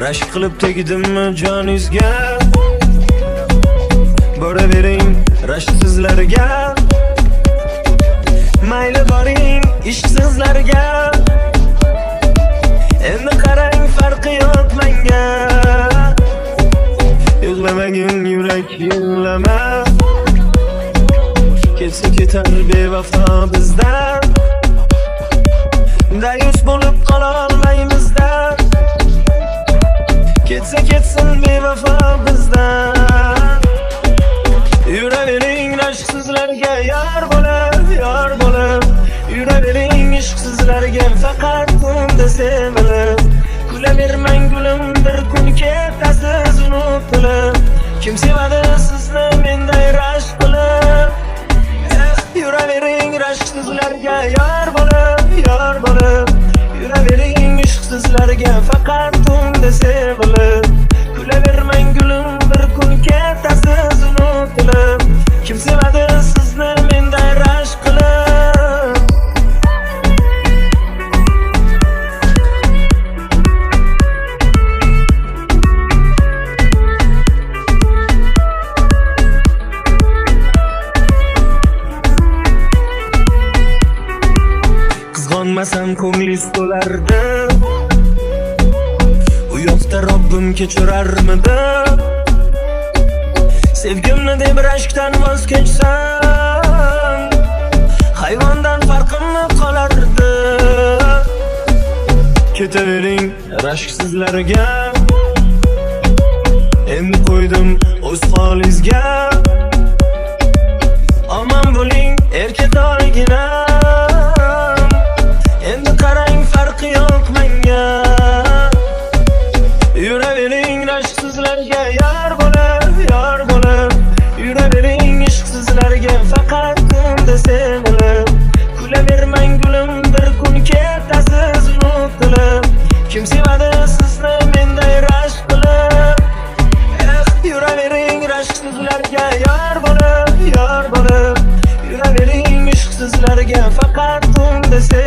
rashk qilib tegdimmi joningizga? Boravering rashksizlarga, mayli boring ishsizlarga. Endi qarang farqi yo'q menga. Yig'lamagin yurak yig'lama, ketsa ketar bevafo bizdan. Dayus bo'lib qola olmaymiz-da, ketsa ketsin bevafo bizdan. Yuravering rashksizlarga yor bo'lib, yuravering ishqsizlarga faqat tunda sevilib. Kulavermang gulim, bir kun ketasiz unutilib. Kim sevadi sizni menday rashk qilib? Yuravering rashksizlarga yor bo'lib, yuravering ishqsizlarga faqat tunda sevilib. Kulavermang gulim, bir kun ketasiz unutilib. Kim sevadi sizni menday rashk qilib? Qizg'onmasam ko'nglingiz to'lardi, u yoqda Robbim kechirarmidi? Sevgimni deb rashkdan voz kechsam, hayvondan farqim qolardi. Ketavering rashksizlarga, endi qo'ydim o'z holingizga. Omon bo'ling erkatoygina, endi qarang farqi yo'q menga. Yuravering rashksizlarga yor bo'lib, yuravering ishqsizlarga faqat tunda sevilib. Kulavermang gulim, bir kun ketasiz unutilib. Kim sevadi sizni menday rashk qilib? Yuravering rashksizlarga yor bo'lib, yuravering ishqsizlarga faqat tunda sevilib.